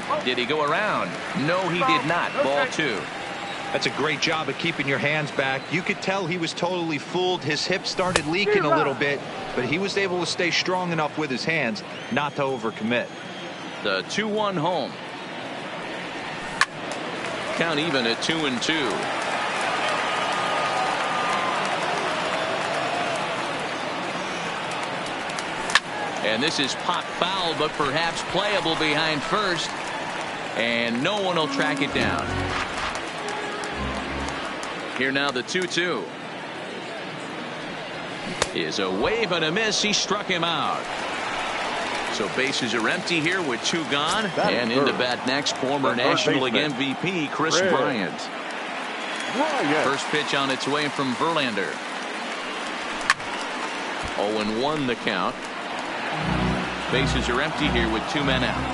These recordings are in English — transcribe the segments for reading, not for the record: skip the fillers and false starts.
And did he go around? No, he did not. Ball 2. That's a great job of keeping your hands back. You could tell he was totally fooled. His hip started leaking a little bit, but he was able to stay strong enough with his hands not to overcommit. The 2-1 home. Count even at 2-2. And this is pop foul, but perhaps playable behind first. And no one will track it down. Here now the 2-2. Is a wave and a miss. He struck him out. So bases are empty here with 2 gone. And into bat next, former National League MVP Chris Bryant. First pitch on its way from Verlander. 0-1 the count. Bases are empty here with 2 men out.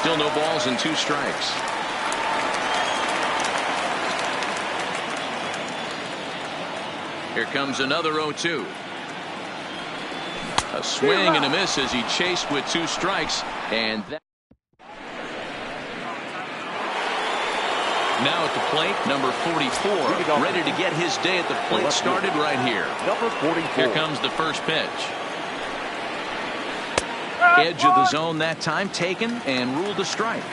Still no balls and 2 strikes. Here comes another 0-2. A swing and a miss as he chased with 2 strikes. And that. Now at the plate, number 44, ready to get his day at the plate started right here. Number 44. Here comes the first pitch. Edge of the zone that time, taken and ruled a strike.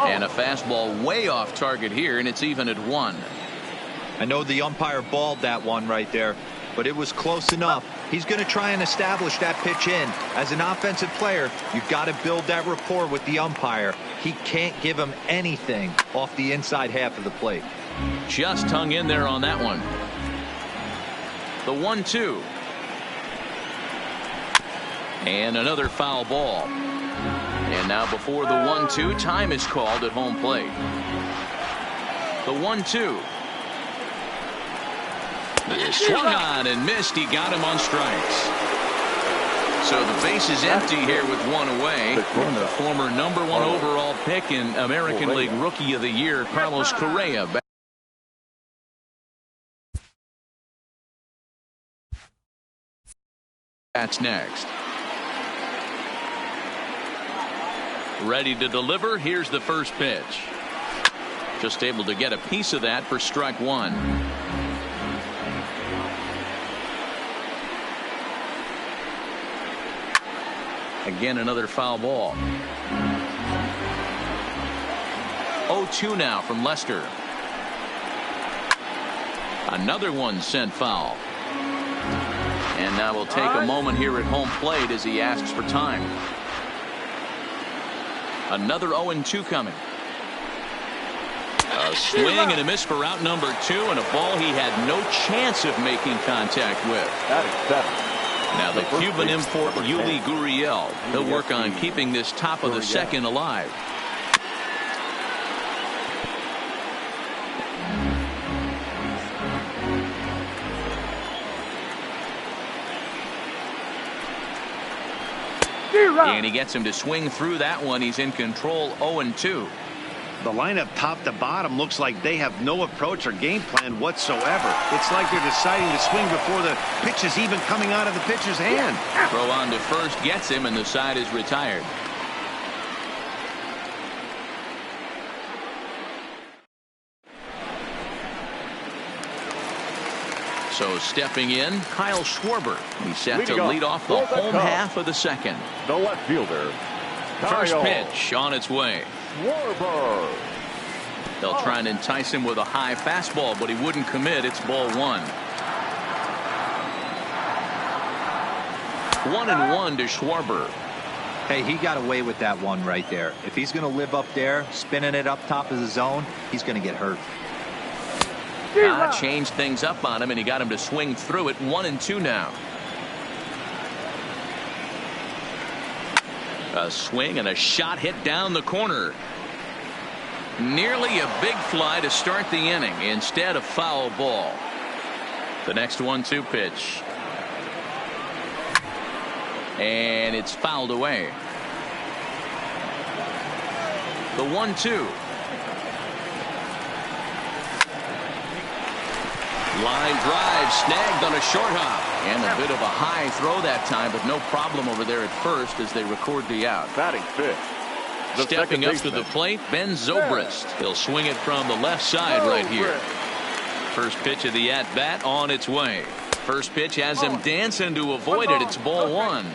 And a fastball way off target here, and it's even at 1. I know the umpire balled that one right there, but it was close enough. He's going to try and establish that pitch in. As an offensive player, you've got to build that rapport with the umpire. He can't give him anything off the inside half of the plate. Just hung in there on that one. The 1-2. And another foul ball. And now before the 1-2, time is called at home plate. The 1-2. Swung on and missed. He got him on strikes. So the base is empty here with 1 away. And the former number 1 overall pick in American League Rookie of the Year, Carlos Correa. That's next. Ready to deliver. Here's the first pitch. Just able to get a piece of that for strike 1. Again, another foul ball. 0-2 now from Lester. Another one sent foul. And now we'll take a moment here at home plate as he asks for time. Another 0-2 coming. A swing and a miss for out number 2, and a ball he had no chance of making contact with. That is 7. Now the Cuban import Yuli Gurriel. He'll work on keeping this top of the second alive. And he gets him to swing through that one. He's in control. 0-2. The lineup top to bottom looks like they have no approach or game plan whatsoever. It's like they're deciding to swing before the pitch is even coming out of the pitcher's hand. Throw on to first gets him, and the side is retired. So stepping in, Kyle Schwarber. He's set to lead off the home half of the second. The left fielder. First pitch on its way. Schwarber. They'll try and entice him with a high fastball, but he wouldn't commit. It's ball 1. 1-1 to Schwarber. Hey, he got away with that one right there. If he's going to live up there, spinning it up top of the zone, he's going to get hurt. Changed things up on him, and he got him to swing through it. 1-2 now. A swing and a shot hit down the corner. Nearly a big fly to start the inning. Instead, a foul ball. The next 1-2 pitch. And it's fouled away. The 1-2. Line drive snagged on a short hop. And a bit of a high throw that time, but no problem over there at first as they record the out. Batting fifth. Stepping up to the plate, Ben Zobrist. He'll swing it from the left side right here. First pitch of the at-bat on its way. First pitch has him dancing to avoid it. It's ball one.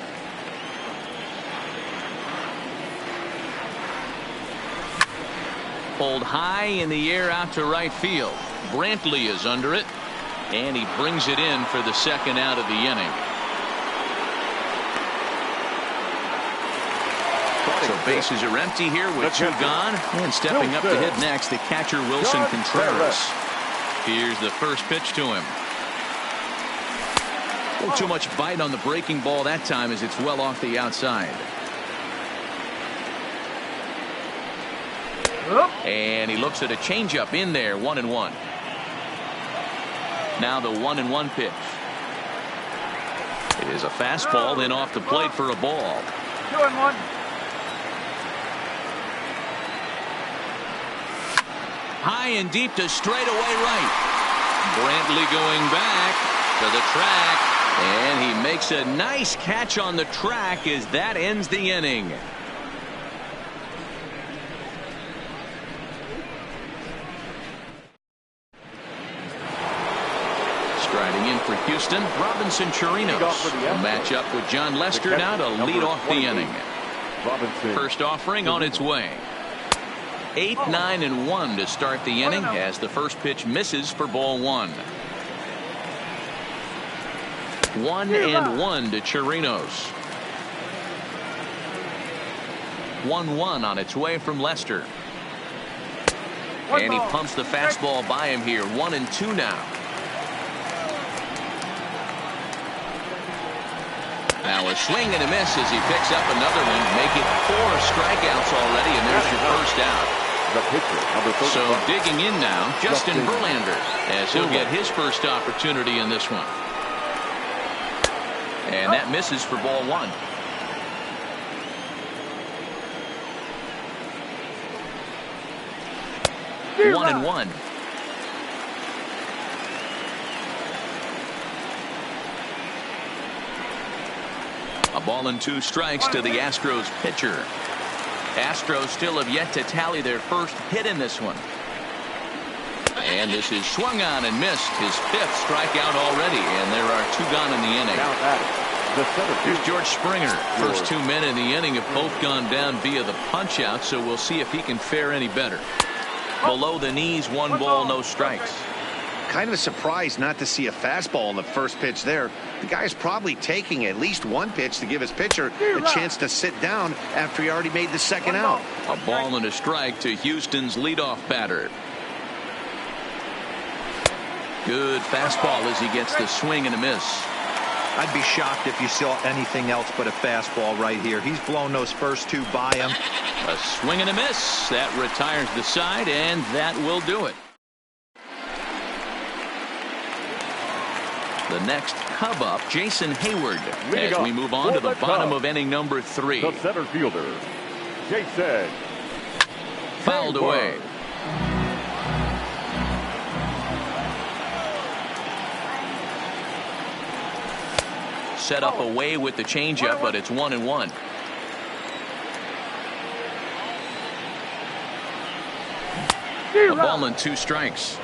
Pulled high in the air out to right field. Brantley is under it. And he brings it in for the second out of the inning. So bases are empty here with two gone. And stepping up to hit next, the catcher Wilson Contreras. Here's the first pitch to him. A little too much bite on the breaking ball that time as it's well off the outside. And he looks at a changeup in there, 1-1. Now the 1-1 pitch. It is a fastball, then off the plate for a ball. 2-1. High and deep to straightaway right. Brantley going back to the track. And he makes a nice catch on the track as that ends the inning. Striding in for Houston, Robinson Chirinos. A matchup with John Lester now to lead off the inning. First offering on its way. 8, 9, and 1 to start the inning as the first pitch misses for ball one. 1-1 to Chirinos. 1-1 on its way from Lester. And he pumps the fastball by him here. 1-2 now. Now a swing and a miss as he picks up another one. Make it 4 strikeouts already, and there's your first out. So digging in now, Justin Verlander, as he'll get his first opportunity in this one. And that misses for ball one. One and one. A ball and 2 strikes to the Astros pitcher. Astros still have yet to tally their first hit in this one. And this is swung on and missed. His 5th strikeout already, and there are 2 gone in the inning. Here's George Springer. First 2 men in the inning have both gone down via the punch out, so we'll see if he can fare any better. Below the knees, 1 ball, no strikes. Kind of surprised not to see a fastball on the first pitch there. The guy's probably taking at least 1 pitch to give his pitcher a chance to sit down after he already made the second out. A ball and a strike to Houston's leadoff batter. Good fastball as he gets the swing and a miss. I'd be shocked if you saw anything else but a fastball right here. He's blown those first 2 by him. A swing and a miss. That retires the side, and that will do it. The next Cub up, Jason Hayward, as we move on to the bottom of inning number 3. The center fielder, Jason. Fouled away. Set up away with the changeup, but it's 1-1. A ball and 2 strikes.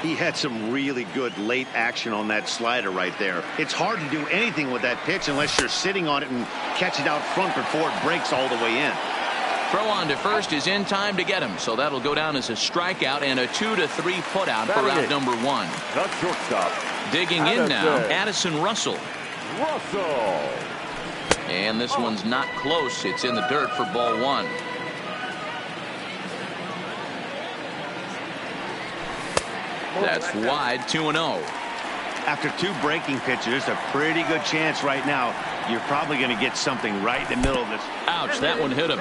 He had some really good late action on that slider right there. It's hard to do anything with that pitch unless you're sitting on it and catch it out front before it breaks all the way in. Throw on to first is in time to get him, so that'll go down as a strikeout and a 2-3 put out for out number 1. The shortstop. Digging in now, Addison Russell. Russell. And this one's not close. It's in the dirt for ball 1. That's wide, 2-0. After 2 breaking pitches, there's a pretty good chance right now you're probably going to get something right in the middle of this. Ouch, that one hit him.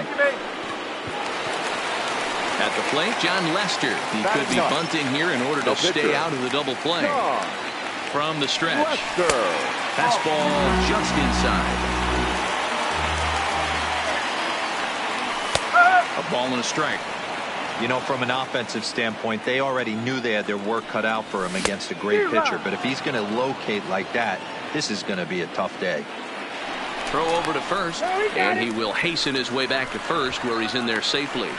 At the plate, John Lester. He could be bunting here in order to stay out of the double play. From the stretch. Fastball just inside. Ball and a strike. You know, from an offensive standpoint, they already knew they had their work cut out for him against a great pitcher. But if he's going to locate like that, this is going to be a tough day. Throw over to first, and he will hasten his way back to first, where he's in there safely.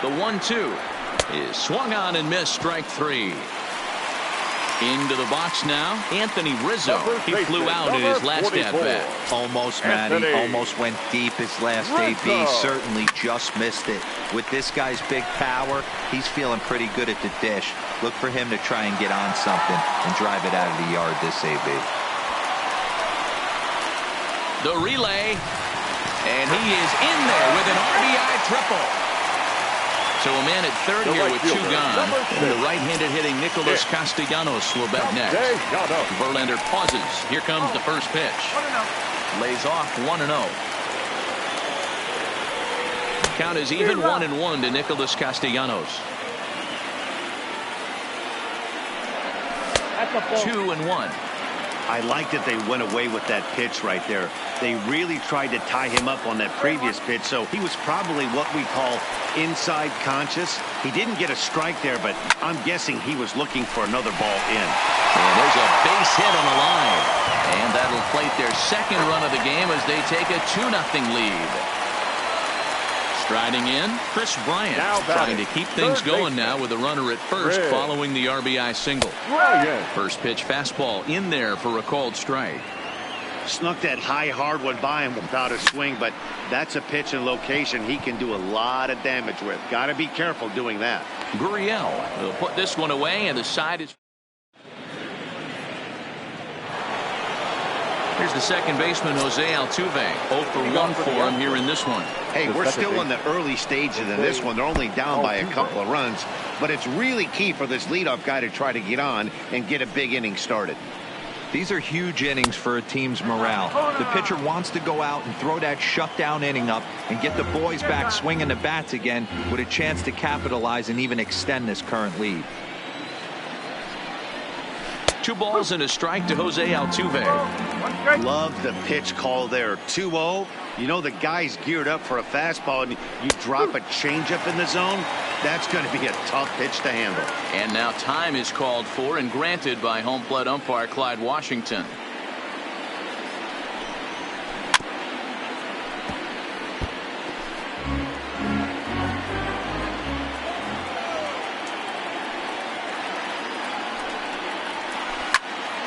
The 1-2 is swung on and missed. Strike three. Into the box now, Anthony Rizzo. He flew out in his last at-bat. Almost, Matty. Almost went deep his last AB. Certainly just missed it. With this guy's big power, he's feeling pretty good at the dish. Look for him to try and get on something and drive it out of the yard this AB. The relay, and he is in there with an RBI triple. So a man at third here with two gone. And the right-handed hitting Nicholas Castellanos will bat next. Verlander pauses. Here comes the first pitch. Lays off 1-0. Count is even 1-1 to Nicholas Castellanos. 2-1. I like that they went away with that pitch right there. They really tried to tie him up on that previous pitch, so he was probably what we call inside conscious. He didn't get a strike there, but I'm guessing he was looking for another ball in. And there's a base hit on the line. And that'll plate their second run of the game as they take a 2-0 lead. Striding in, Chris Bryant, trying to keep things going now with a runner at first following the RBI single. First pitch fastball in there for a called strike. Snuck that high hard one by him without a swing, but that's a pitch and location he can do a lot of damage with. Got to be careful doing that. Gurriel will put this one away, and the side is... Here's the second baseman, Jose Altuve. 0 for 1 for him here in this one. Hey, we're still in the early stages in this one. They're only down by a couple of runs, but it's really key for this leadoff guy to try to get on and get a big inning started. These are huge innings for a team's morale. The pitcher wants to go out and throw that shutdown inning up and get the boys back swinging the bats again with a chance to capitalize and even extend this current lead. 2 balls and a strike to Jose Altuve. Love the pitch call there. 2-0. You know the guy's geared up for a fastball, and you drop a changeup in the zone. That's going to be a tough pitch to handle. And now time is called for and granted by home plate umpire Clyde Washington.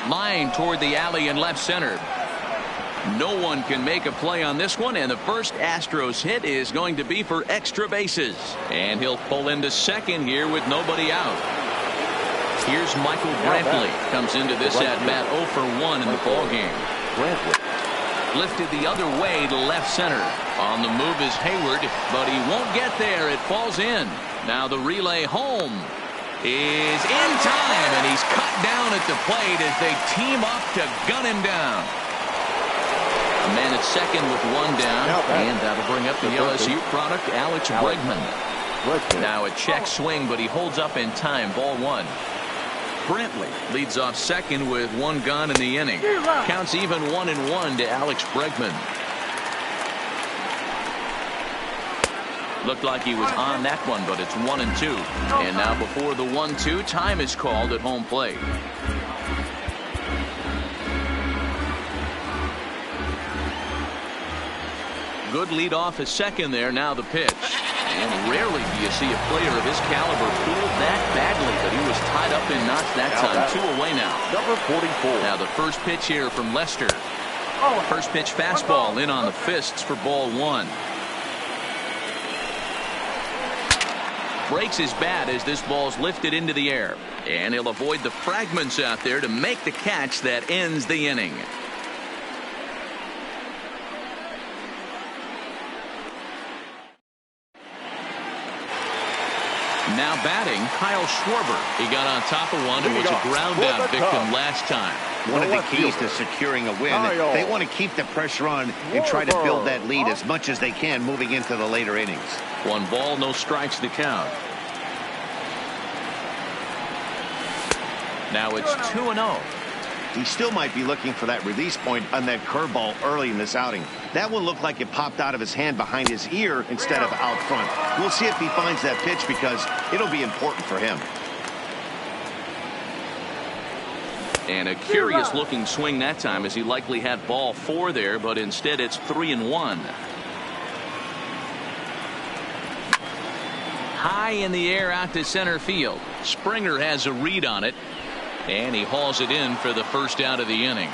Line toward the alley in left center. No one can make a play on this one, and the first Astros hit is going to be for extra bases. And he'll pull into second here with nobody out. Here's Michael Brantley. Comes into this at-bat 0 for 1 in the ballgame. Lifted the other way to left center. On the move is Hayward, but he won't get there. It falls in. Now the relay home is in time, and he's cut down at the plate as they team up to gun him down. A man at second with 1 down, and that'll bring up the LSU product, Alex Bregman. Now a check swing, but he holds up in time. Ball 1. Brantley leads off second with 1 gone in the inning. Counts even 1-1 to Alex Bregman. Looked like he was on that one, but it's 1-2. And now before the 1-2, time is called at home plate. Good lead off at second there. Now the pitch. And rarely do you see a player of his caliber fooled that badly, but he was tied up in knots that time. 2 away now. Number 44. Now the first pitch here from Lester. First pitch fastball in on the fists for ball 1. Breaks his bat as this ball's lifted into the air. And he'll avoid the fragments out there to make the catch that ends the inning. Now batting, Kyle Schwarber. He got on top of one and was a ground out victim last time. One of the keys to securing a win, they want to keep the pressure on and try to build that lead as much as they can moving into the later innings. 1 ball, no strikes to count. Now it's 2-0. he still might be looking for that release point on that curveball early in this outing. That one looked like it popped out of his hand behind his ear instead of out front. We'll see if he finds that pitch because it'll be important for him. And a curious looking swing that time, as he likely had ball 4 there, but instead it's 3-1. High in the air out to center field. Springer has a read on it, and he hauls it in for the first out of the inning.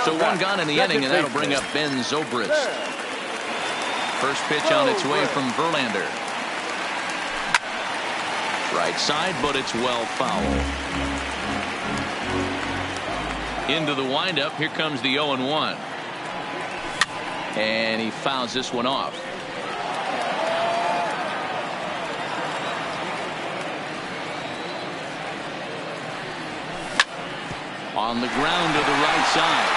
So 1 gone in the inning, and that'll bring up Ben Zobrist. First pitch on its way from Verlander. Right side, but it's well foul. Into the windup. Here comes the 0-1. And he fouls this one off. On the ground to the right side.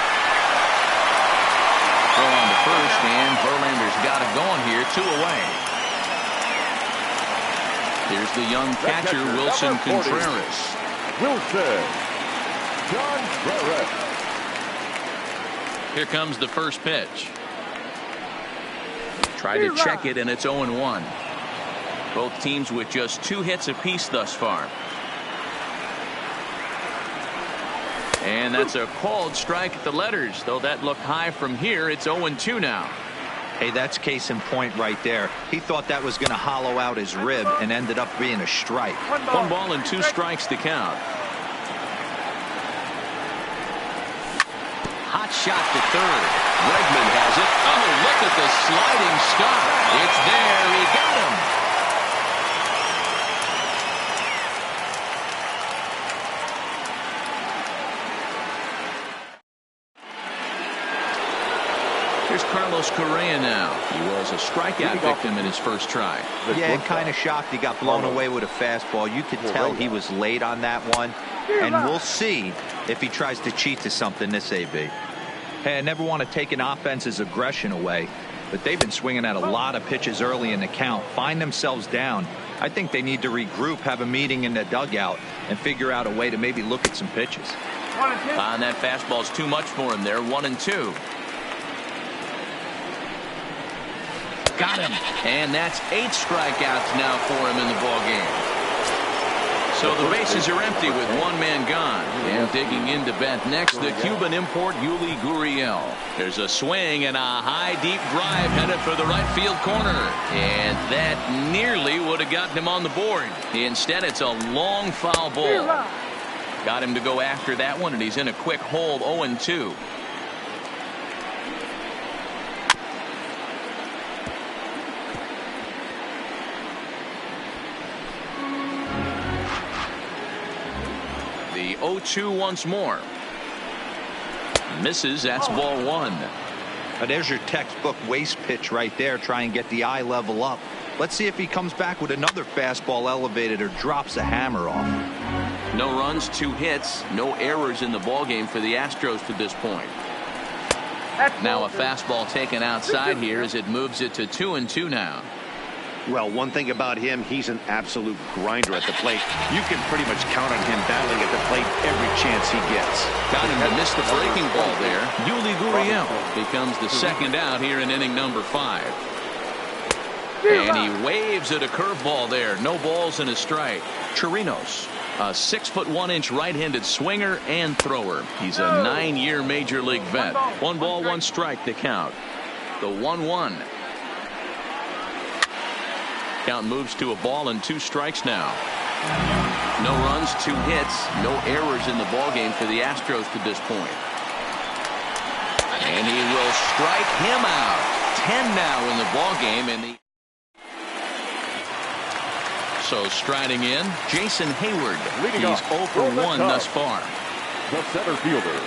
Throw on to first, and Verlander's got it going here. 2 away. Here's the young catcher, Wilson Contreras. Wilson Contreras. Here comes the first pitch. Try to check it, and it's 0-1. Both teams with just 2 hits apiece thus far. And that's a called strike at the letters. Though that looked high from here, it's 0-2 now. Hey, that's case in point right there. He thought that was going to hollow out his rib and ended up being a strike. 1 ball and 2 strikes to count. Hot shot to third. Bregman has it. Oh, look at the sliding stop. It's there. He got him. Here's Carlos Correa now. He was a strikeout victim in his first try. Yeah, kind of shocked he got blown away with a fastball. You could tell he was late on that one. And we'll see if he tries to cheat to something this AB. Hey, I never want to take an offense's aggression away, but they've been swinging at a lot of pitches early in the count. Find themselves down. I think they need to regroup, have a meeting in the dugout, and figure out a way to maybe look at some pitches. And that fastball's too much for him there. 1-2. Got him. And that's 8 strikeouts now for him in the ballgame. So the bases are empty with 1 man gone. And digging in to bat next, the Cuban import Yuli Gurriel. There's a swing and a high deep drive headed for the right field corner. And that nearly would have gotten him on the board. Instead, it's a long foul ball. Got him to go after that one, and he's in a quick hold. 0-2. The 0-2 once more. Misses. That's ball 1. There's your textbook waste pitch right there. Try and get the eye level up. Let's see if he comes back with another fastball elevated or drops a hammer off. No runs, 2 hits, no errors in the ballgame for the Astros to this point. Now a fastball taken outside here as it moves it to 2-2 now. Well, one thing about him, he's an absolute grinder at the plate. You can pretty much count on him battling at the plate every chance he gets. Got him to miss the breaking ball there. Yuli Gurriel becomes the second out here in inning number 5. And he waves at a curveball there. No balls and a strike. Chirinos, a 6'1" right-handed swinger and thrower. He's a 9-year major league vet. 1 ball, 1 strike to count. The 1-1. Count moves to a ball and 2 strikes now. No runs, 2 hits, no errors in the ballgame for the Astros to this point. And he will strike him out. 10 now in the ballgame. So striding in, Jason Hayward. He's 0 for 1 thus far. The center fielder,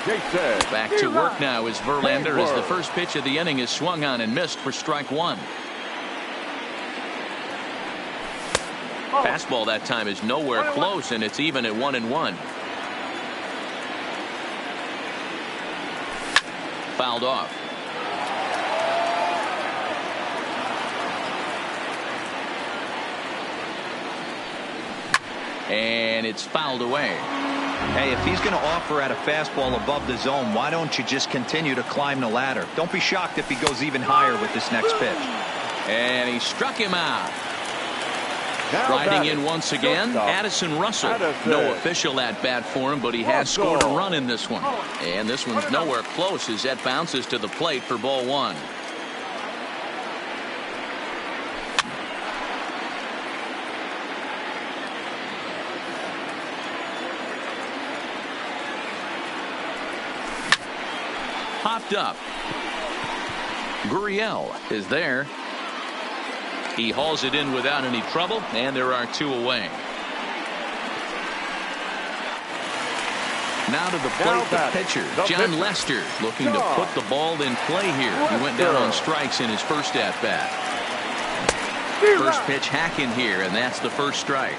Jason. Back to work now is Verlander as the first pitch of the inning is swung on and missed for strike 1. Fastball that time is nowhere close, and it's even at 1-1. Fouled off. And it's fouled away. Hey, if he's going to offer at a fastball above the zone, why don't you just continue to climb the ladder? Don't be shocked if he goes even higher with this next pitch. And he struck him out. Now Riding in once again, Addison Russell. No official at bat for him, but he has scored a run in this one. And this one's nowhere close as that bounces to the plate for ball one. Popped up. Gurriel is there. He hauls it in without any trouble, and there are two away. Now to the plate, the pitcher, John Lester, looking to put the ball in play here. He went down on strikes in his first at-bat. First pitch hacking here, and that's the first strike.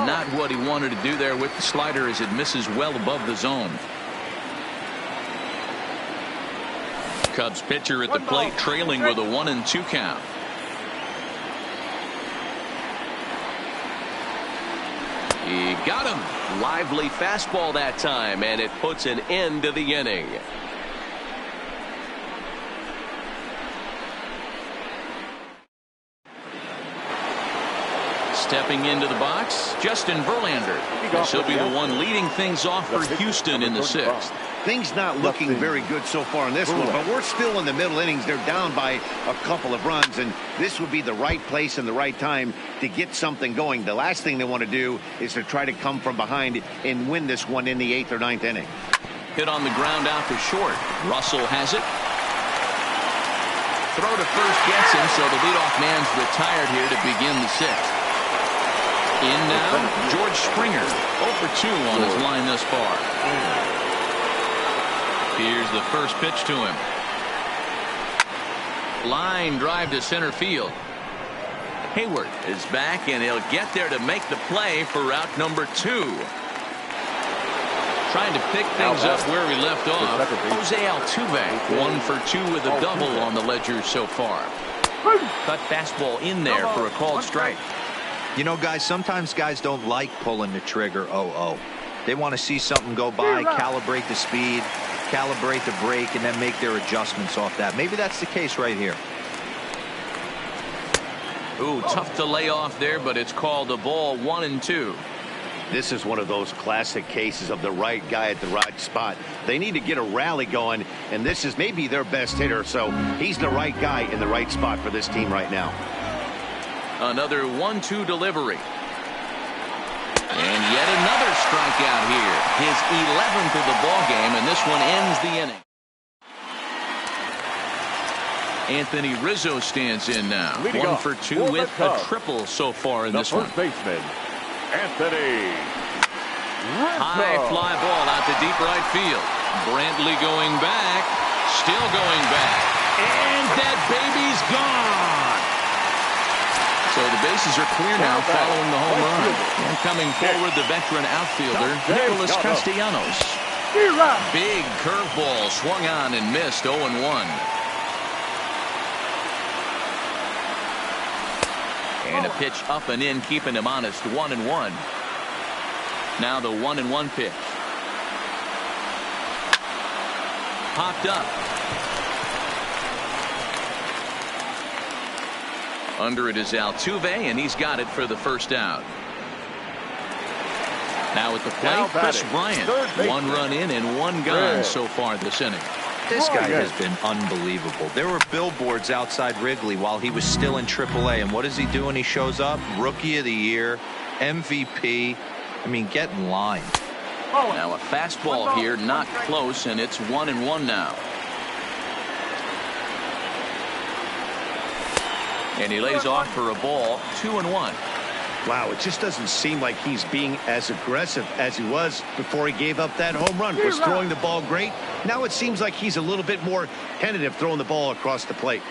Not what he wanted to do there with the slider as it misses well above the zone. Cubs pitcher at the plate trailing with a 1-2 count. He got him. Lively fastball that time, and it puts an end to the inning. Stepping into the box, Justin Verlander. This will be the one leading things off for Houston in the sixth. Things not looking very good so far in this one, but we're still in the middle innings. They're down by a couple of runs, and this would be the right place and the right time to get something going. The last thing they want to do is to try to come from behind and win this one in the 8th or 9th inning. Hit on the ground out to short. Russell has it. Throw to first gets him, so the leadoff man's retired here to begin the sixth. In now, George Springer, 0 for 2 on his line thus far. Here's the first pitch to him. Line drive to center field. Hayward is back, and he'll get there to make the play for route number 2. Trying to pick things up where we left off. Jose Altuve, 1 for 2 with a double on the ledger so far. Cut fastball in there for a called strike. You know, guys, sometimes guys don't like pulling the trigger 0-0. They want to see something go by, calibrate the speed, calibrate the brake, and then make their adjustments off that. Maybe that's the case right here. Ooh, tough to lay off there, but it's called a ball, 1-2. This is one of those classic cases of the right guy at the right spot. They need to get a rally going, and this is maybe their best hitter, so he's the right guy in the right spot for this team right now. Another 1-2 delivery. And yet another strikeout here. His 11th of the ball game, and this one ends the inning. Anthony Rizzo stands in now. 1 for 2 with a triple so far in this one. First baseman, Anthony Rizzo. High fly ball out to deep right field. Brantley going back. Still going back. And that baby's gone. So the bases are clear now following the home run. And coming forward, the veteran outfielder, Nicholas Castellanos. Big curveball swung on and missed, 0-1. And a pitch up and in, keeping him honest, 1-1. Now the 1-1 pitch. Popped up. Under it is Altuve, and he's got it for the first out. Now at the plate, Chris Bryant. 1 run in and 1 gone so far this inning. This guy has been unbelievable. There were billboards outside Wrigley while he was still in AAA, and what does he do when he shows up? Rookie of the Year, MVP. I mean, get in line. Now a fastball here, not close, and it's 1-1 now. And he lays off for a ball, 2-1. Wow, it just doesn't seem like he's being as aggressive as he was before he gave up that home run. Was throwing the ball great. Now it seems like he's a little bit more tentative throwing the ball across the plate.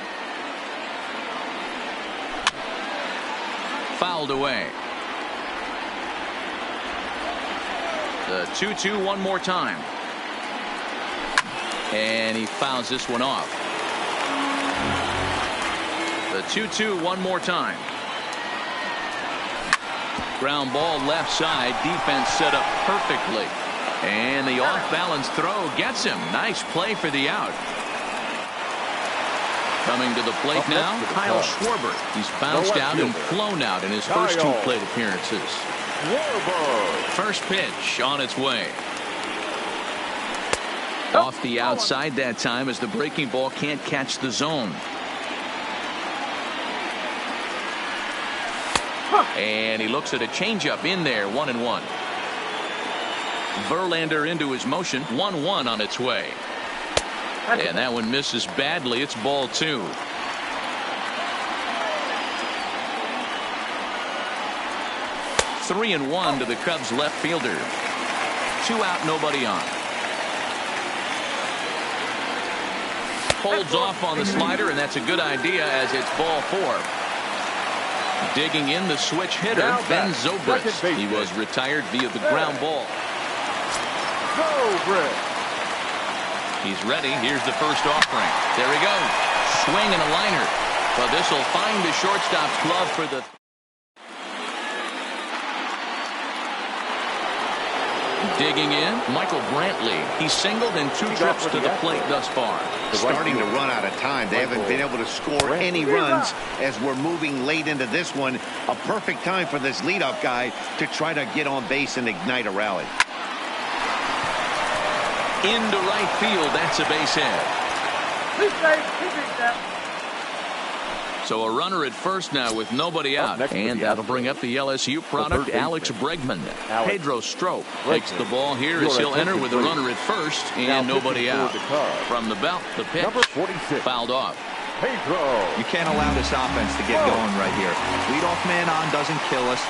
Fouled away. The 2-2 one more time. And he fouls this one off. The The 2-2 one more time. Ground ball left side. Defense set up perfectly. And the off-balance throw gets him. Nice play for the out. Coming to the plate now, Kyle Schwarber. He's bounced out and flown out in his first 2 plate appearances. First pitch on its way. Off the outside that time as the breaking ball can't catch the zone. And he looks at a changeup in there, 1-1. Verlander into his motion, 1-1 on its way. And that one misses badly. It's ball 2. Three and 1 to the Cubs left fielder. 2 out, nobody on. Holds off on the slider, and that's a good idea as it's ball 4. Digging in the switch hitter, Ben Zobrist. He was retired via the ground ball. He's ready. Here's the first offering. There he goes. Swing and a liner. But this will find the shortstop's glove for the... Digging in, Michael Brantley. He's singled in 2 trips to the plate thus far. Starting to run out of time. They haven't been able to score any runs as we're moving late into this one. A perfect time for this leadoff guy to try to get on base and ignite a rally. Into right field. That's a base hit. So a runner at first now with nobody out. And that'll bring up the LSU product, Alex Bregman. Pedro Strop takes the ball here as he'll enter with a runner at first and nobody out. From the belt, the pitch fouled off. You can't allow this offense to get going right here. Leadoff man on doesn't kill us.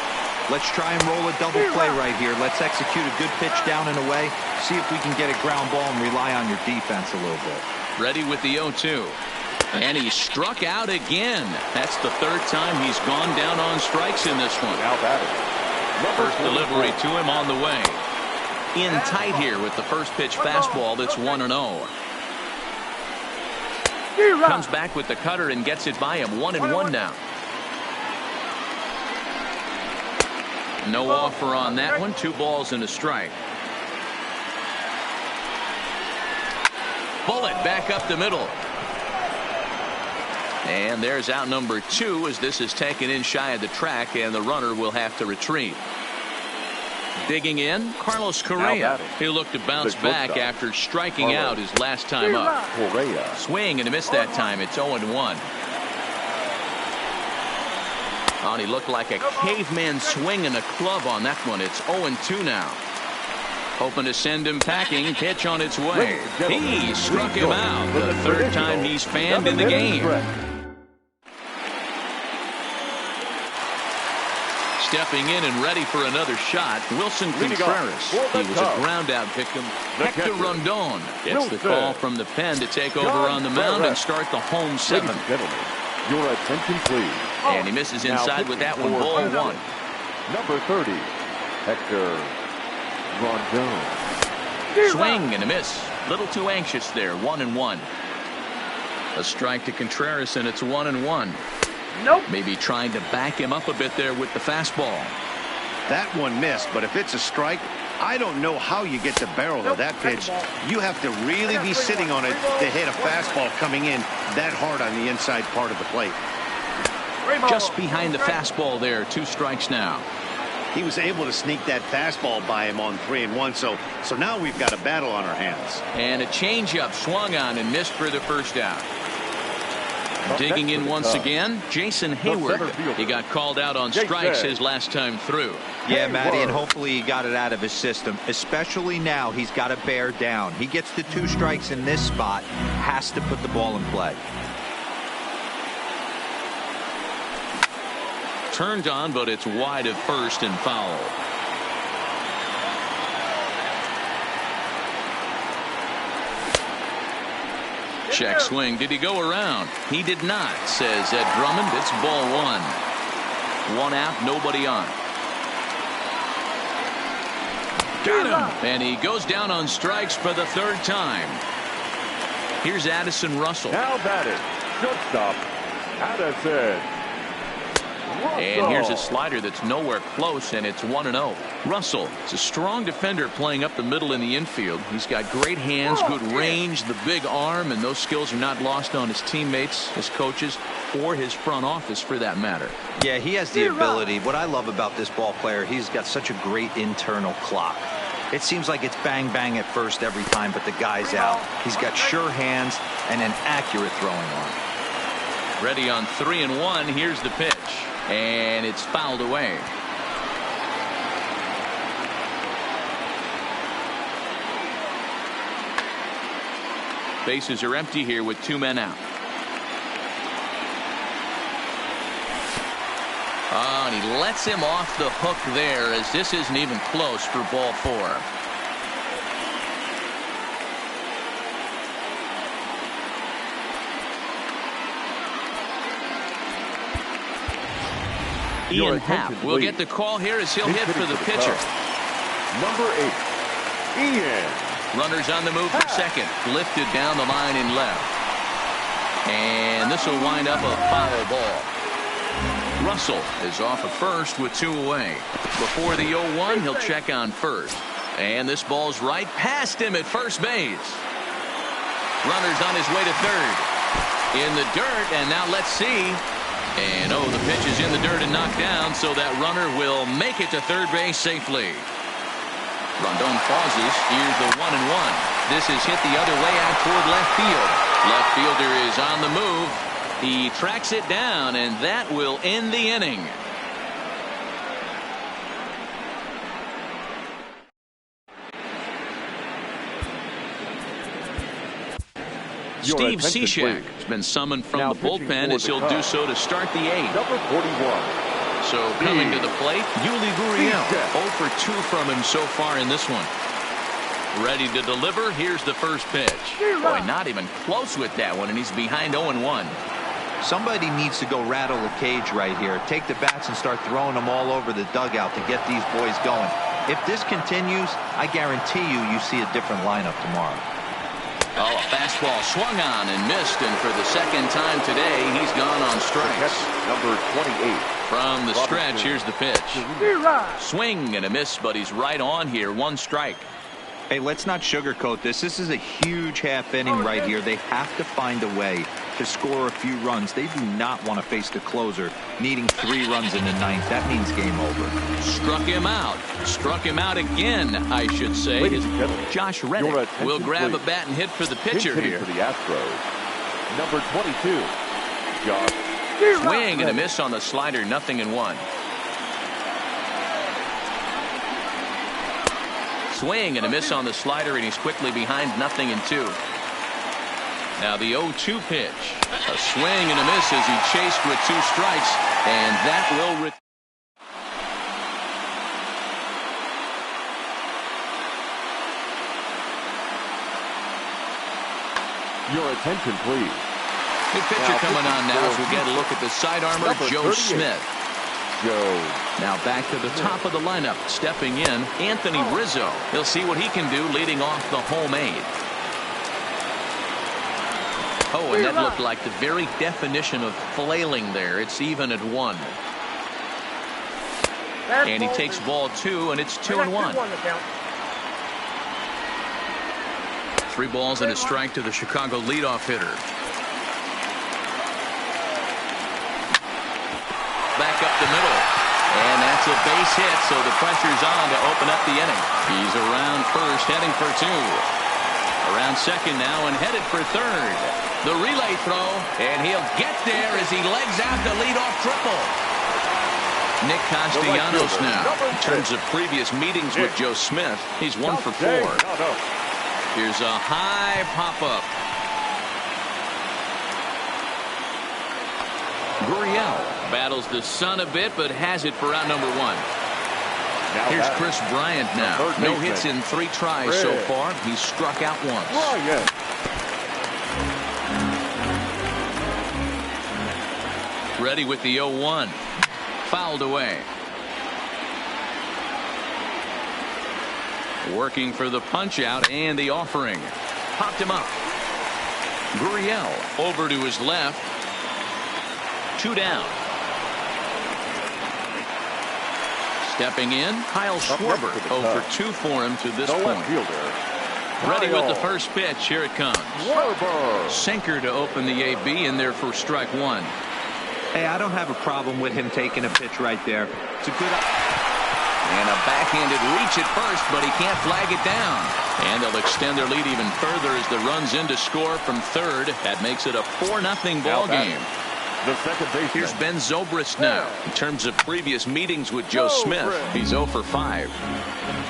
Let's try and roll a double play right here. Let's execute a good pitch down and away. See if we can get a ground ball and rely on your defense a little bit. Ready with the 0-2. And he struck out again. That's the 3rd time he's gone down on strikes in this one. First delivery to him on the way. In tight here with the first pitch fastball that's 1-0. Comes back with the cutter and gets it by him. 1-1 now. No offer on that one. 2 balls and a strike. Bullet back up the middle. And there's out number 2 as this is taken in shy of the track and the runner will have to retreat. Digging in, Carlos Correa. He'll look to bounce back after striking out his last time up. Swing and a miss that time. It's 0-1. Oh, and he looked like a caveman swinging a club on that one. It's 0-2 now. Hoping to send him packing. Pitch on its way. He struck him out. The 3rd time he's fanned in the game. Stepping in and ready for another shot, Wilson Contreras. He was a ground-out victim. Hector Rondon gets the call from the pen to take over on the mound and start the home 7th. Your attention, please. And he misses inside with that one, ball 1. Number 30, Hector Rondon. Swing and a miss. Little too anxious there, 1-1. A strike to Contreras, and it's 1-1. Maybe trying to back him up a bit there with the fastball. That one missed, but if it's a strike, I don't know how you get the barrel of that pitch. You have to really be sitting on it to hit a fastball coming in that hard on the inside part of the plate. Just behind the fastball there, 2 strikes now. He was able to sneak that fastball by him on 3-1, so now we've got a battle on our hands. And a changeup swung on and missed for the first out. Digging in once again, Jason Hayward. He got called out on strikes his last time through. Yeah, Matty, and hopefully he got it out of his system. Especially now, he's got to bear down. He gets the 2 strikes in this spot, has to put the ball in play. Turned on, but it's wide of first and foul. Check swing. Did he go around? He did not, says Ed Drummond. It's ball 1. 1 out, nobody on. Got him. And he goes down on strikes for the 3rd time. Here's Addison Russell. Now batting, shortstop, Addison. And here's a slider that's nowhere close, and it's 1-0. Russell is a strong defender playing up the middle in the infield. He's got great hands, good range, the big arm, and those skills are not lost on his teammates, his coaches, or his front office for that matter. Yeah, he has the ability. What I love about this ball player, he's got such a great internal clock. It seems like it's bang bang at first every time, but the guy's out. He's got sure hands and an accurate throwing arm. Ready on 3-1. Here's the pitch, and it's fouled away. Bases are empty here with 2 men out. Oh, and he lets him off the hook there, as this isn't even close for ball 4. Ian Happ will get the call here as he'll hit for the pitcher. Number 8, Ian. Runners on the move for second. Lifted down the line in left. And this will wind up a foul ball. Russell is off at first with 2 away. Before the 0-1, he'll check on first. And this ball's right past him at first base. Runners on his way to third. In the dirt, and now let's see. And oh, the pitch is in the dirt and knocked down, so that runner will make it to third base safely. Rondon pauses. Here's the 1-1. This is hit the other way out toward left field. Left fielder is on the move. He tracks it down, and that will end the inning. Steve Cishek has been summoned from the bullpen, as he'll do so to start the 8th. Number 41. So coming to the plate, Yuli Gurriel. 0 for 2 from him so far in this one. Ready to deliver. Here's the first pitch. Boy, not even close with that one, and he's behind 0-1. Somebody needs to go rattle the cage right here. Take the bats and start throwing them all over the dugout to get these boys going. If this continues, I guarantee you see a different lineup tomorrow. Oh, a fastball swung on and missed, and for the second time today, he's gone on strikes. Number 28. From the stretch, here's the pitch. Swing and a miss, but he's right on here. 1 strike. Hey, let's not sugarcoat this. This is a huge half inning right here. They have to find a way to score a few runs. They do not want to face the closer needing 3 runs in the 9th. That means game over. Struck him out. Struck him out again, I should say. Josh Reddick will grab a bat and hit for the pitcher here. For the Astros. Number 22, Josh. Swing and a miss on the slider. 0-1. Swing and a miss on the slider, and he's quickly behind 0-2. Now the 0-2 pitch. A swing and a miss as he chased with 2 strikes, and that will Your attention, please. Good pitcher coming on now as we get a look at the side armor, Joe Smith. Now back to the top of the lineup, stepping in, Anthony Rizzo. He'll see what he can do leading off the home 8th. Oh, and that looked like the very definition of flailing there. It's even at 1. And he takes ball 2, and it's 2-1. 3 balls and a strike to the Chicago leadoff hitter. Back up the middle, and that's a base hit, so the pressure's on to open up the inning. He's around first, heading for 2. Around second now and headed for third. The relay throw, and he'll get there as he legs out the leadoff triple. Nick Castellanos now. In terms of previous meetings with Joe Smith, he's 1 for 4. Here's a high pop-up. Gurriel battles the sun a bit, but has it for out number 1. Here's Chris Bryant now. No hits in 3 tries so far. He's struck out once. Ready with the 0-1. Fouled away. Working for the punch out and the offering. Popped him up. Gurriel over to his left. 2 down. Stepping in, Kyle Schwarber. 0 for 2 for him to this point. Ready with the first pitch. Here it comes. Sinker to open the AB in there for strike 1. Hey, I don't have a problem with him taking a pitch right there. It's a good. And a backhanded reach at first, but he can't flag it down. And they'll extend their lead even further as the run's in to score from third. That makes it a 4-0 ball game. The second baseman. Here's Ben Zobrist now. In terms of previous meetings with Joe Smith, he's 0 for 5.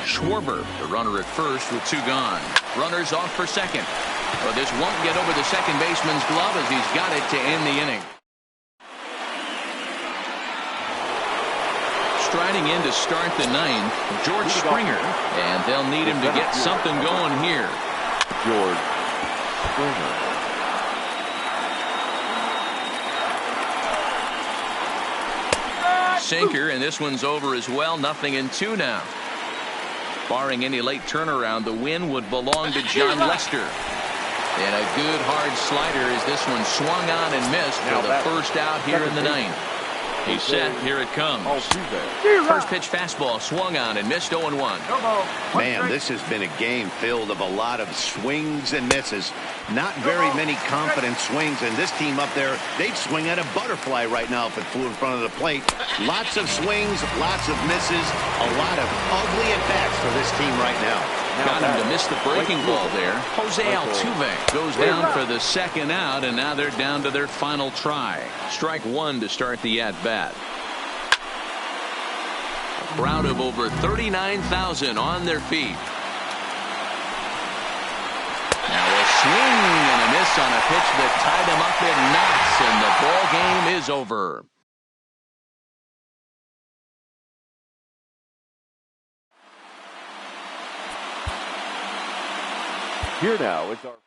Schwarber, the runner at first with 2 gone. Runners off for second. But this won't get over the second baseman's glove as he's got it to end the inning. Striding in to start the 9th, George Springer. And they'll need him to get something going here. George Springer. Sinker, and this one's over as well. 0-2 now. Barring any late turnaround, the win would belong to John Lester. And a good hard slider as this one swung on and missed for the first out here in the 9th. He's set. Here it comes. First pitch fastball swung on and missed 0-1. Man, this has been a game filled of a lot of swings and misses. Not very many confident swings, and this team up there, they'd swing at a butterfly right now if it flew in front of the plate. Lots of swings, lots of misses, a lot of ugly at-bats for this team right now. Got him to miss the breaking ball there. Jose Altuve goes down for the second out, and now they're down to their final try. Strike 1 to start the at-bat. A crowd of over 39,000 on their feet. Now a swing and a miss on a pitch that tied him up in knots, and the ball game is over. Here now is our